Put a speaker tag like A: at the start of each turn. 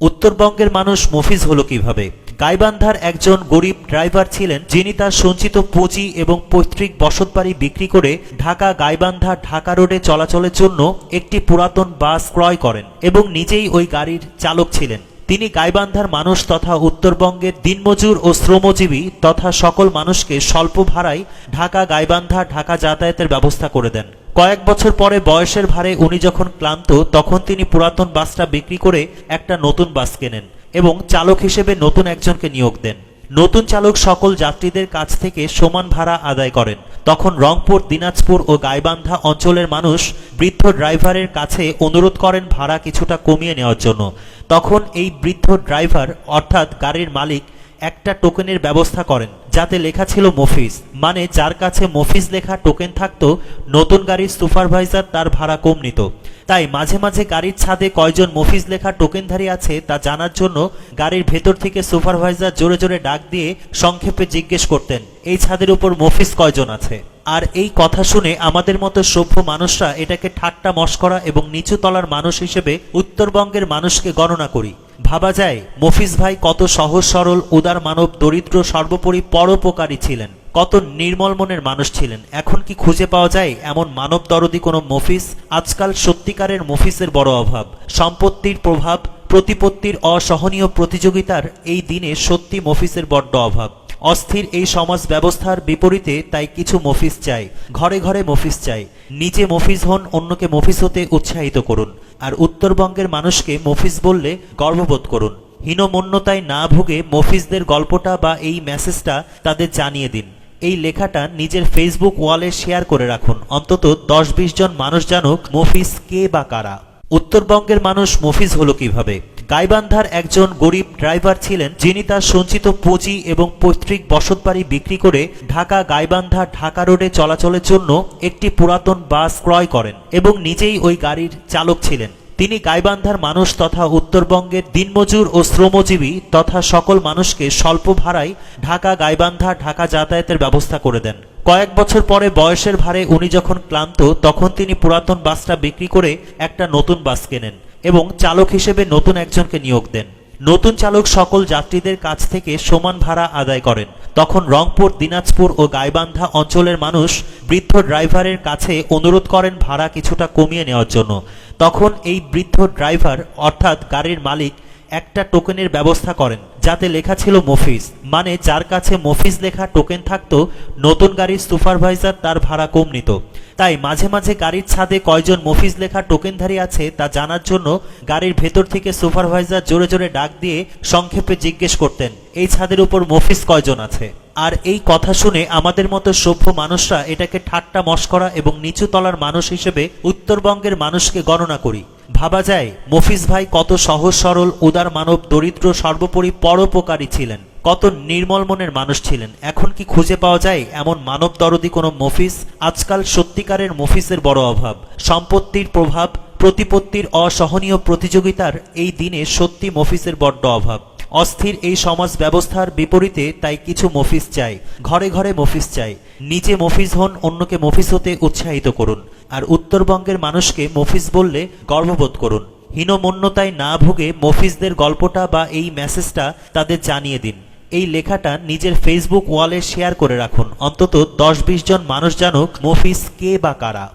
A: উত্তরবঙ্গের মানুষ মফিজ হলো কিভাবে? গাইবান্ধার একজন গরিব ড্রাইভার ছিলেন, যিনি তার সঞ্চিত পুঁজি এবং পৈতৃক বসতবাড়ি বিক্রি করে ঢাকা গাইবান্ধা ঢাকা রোডে চলাচলের জন্য একটি পুরাতন বাস ক্রয় করেন এবং নিজেই ওই গাড়ির চালক ছিলেন। তিনি গাইবান্ধার মানুষ তথা উত্তরবঙ্গের দিনমজুর ও শ্রমজীবী তথা সকল মানুষকে স্বল্প ভাড়ায় ঢাকা গাইবান্ধা ঢাকা যাতায়াতের ব্যবস্থা করে দেন। কয়েক বছর পরে বয়সের ভারে উনি যখন ক্লান্ত, তখন তিনি পুরাতন বাসটা বিক্রি করে একটা নতুন বাস কেনেন এবং চালক হিসেবে নতুন একজনকে নিয়োগ দেন। নতুন চালক সকল যাত্রীদের কাছ থেকে সমান ভাড়া আদায় করেন। তখন রংপুর, দিনাজপুর ও গাইবান্ধা অঞ্চলের মানুষ বৃদ্ধ ড্রাইভারের কাছে অনুরোধ করেন ভাড়া কিছুটা কমিয়ে নেওয়ার জন্য। তখন এই বৃদ্ধ ড্রাইভার অর্থাৎ গাড়ির মালিক একটা টোকেনের ব্যবস্থা করেন, যাতে লেখা ছিল মফিজ, মানে যার কাছে মফিজ লেখা টোকেন থাকতো নতুন গাড়ির সুপারভাইজার তার ভাড়া কম নিত। তাই মাঝে মাঝে গাড়ির ছাদে কয়জন মফিজ লেখা টোকেনধারী আছে তা জানার জন্য গাড়ির ভেতর থেকে সুপারভাইজার জোরে জোরে ডাক দিয়ে সংক্ষেপে জিজ্ঞেস করতেন, এই ছাদের উপর মফিজ কয়জন আছে। আর এই কথা শুনে আমাদের মতো সভ্য মানুষরা এটাকে ঠাট্টা মশকরা এবং নিচু তলার মানুষ হিসেবে উত্তরবঙ্গের মানুষকে গণনা করি। ভাবা যায় মফিজ ভাই কত সহজ সরল, উদার মানব, দরিদ্র, সর্বোপরি পরোপকারী ছিলেন, কত নির্মল মনের মানুষ ছিলেন। এখন কি খুঁজে পাওয়া যায় এমন মানব দরদী কোনো মফিজ? আজকাল সত্যিকারের মফিজের বড় অভাব। সম্পত্তির প্রভাব, প্রতিপত্তির অসহনীয় প্রতিযোগিতার এই দিনে সত্যি মফিজের বড্ড অভাব। অস্থির এই সমাজ ব্যবস্থার বিপরীতে তাই কিছু মফিজ চাই, ঘরে ঘরে মফিজ চাই। নিজে মফিজ হন, অন্যকে মফিজ হতে উৎসাহিত করুন। আর উত্তরবঙ্গের মানুষকে মফিজ বললে গর্ববোধ করুন। হীনমন্যতায় না ভুগে মফিজদের গল্পটা বা এই মেসেজটা তাদের জানিয়ে দিন। এই লেখাটা নিজের ফেসবুক ওয়ালে শেয়ার করে রাখুন। অন্তত 10-20 জন মানুষ জানুক মফিজ কে বা কারা। উত্তরবঙ্গের মানুষ মফিজ হলো কিভাবে? গাইবান্ধার একজন গরিব ড্রাইভার ছিলেন, যিনি তার সঞ্চিত পুঁজি এবং পৈতৃক বসতবাড়ি বিক্রি করে ঢাকা গাইবান্ধা ঢাকা রোডে চলাচলের জন্য একটি পুরাতন বাস ক্রয় করেন এবং নিজেই ওই গাড়ির চালক ছিলেন। তিনি গাইবান্ধার মানুষ তথা উত্তরবঙ্গের দিনমজুর ও শ্রমজীবী তথা সকল মানুষকে স্বল্প ভাড়ায় ঢাকা গাইবান্ধা ঢাকা যাতায়াতের ব্যবস্থা করে দেন। কয়েক বছর পরে বয়সের ভারে উনি যখন ক্লান্ত, তখন তিনি পুরাতন বাসটা বিক্রি করে একটা নতুন বাস কেনেন এবং চালক হিসেবে নতুন একজনকে নিয়োগ দেন। নতুন চালক সকল যাত্রীদের কাছ থেকে সমান ভাড়া আদায় করেন। তখন রংপুর, দিনাজপুর ও গাইবান্ধা অঞ্চলের মানুষ বৃদ্ধ ড্রাইভারের কাছে অনুরোধ করেন ভাড়া কিছুটা কমিয়ে নেওয়ার জন্য। তখন এই বৃদ্ধ ড্রাইভার অর্থাৎ গাড়ির মালিক একটা টোকেনের ব্যবস্থা করেন, যাতে লেখা ছিল মফিজ, মানে যার কাছে মফিজ লেখা টোকেন থাকতো নতুন গাড়ির সুপারভাইজার তার ভাড়া কম নিত। তাই মাঝে মাঝে গাড়ির ছাদে কয়জন মফিজ লেখা টোকেনধারী আছে তা জানার জন্য গাড়ির ভেতর থেকে সুপারভাইজার জোরে জোরে ডাক দিয়ে সংক্ষেপে জিজ্ঞেস করতেন, এই ছাদের উপর মফিজ কয়জন আছে। আর এই কথা শুনে আমাদের মতো সভ্য মানুষরা এটাকে ঠাট্টা মশকরা এবং নিচু তলার মানুষ হিসেবে উত্তরবঙ্গের মানুষকে গণনা করি। ভাবা যায় মফিজ ভাই কত সহজ সরল, উদার মানব, দরিদ্র, সর্বোপরি পরোপকারী ছিলেন, কত নির্মল মনের মানুষ ছিলেন। এখন কি খুঁজে পাওয়া যায় এমন মানব দরদী কোনো মফিজ? আজকাল সত্যিকারের মফিজের বড় অভাব। সম্পত্তির প্রভাব, প্রতিপত্তির অসহনীয় প্রতিযোগিতার এই দিনে সত্যি মফিজের বড্ড অভাব। অস্থির এই সমাজ ব্যবস্থার বিপরীতে তাই কিছু মফিজ চাই, ঘরে ঘরে মফিজ চাই। নিজে মফিজ হন, অন্যকে মফিজ হতে উৎসাহিত করুন। আর উত্তরবঙ্গের মানুষকে মফিজ বললে গর্ববোধ করুন। হীনমন্যতায় না ভুগে মফিজদের গল্পটা বা এই মেসেজটা তাদের জানিয়ে দিন। এই লেখাটা নিজের ফেসবুক ওয়ালে শেয়ার করে রাখুন। অন্তত 10-20 জন মানুষ জানুক মফিজ কে বা কারা।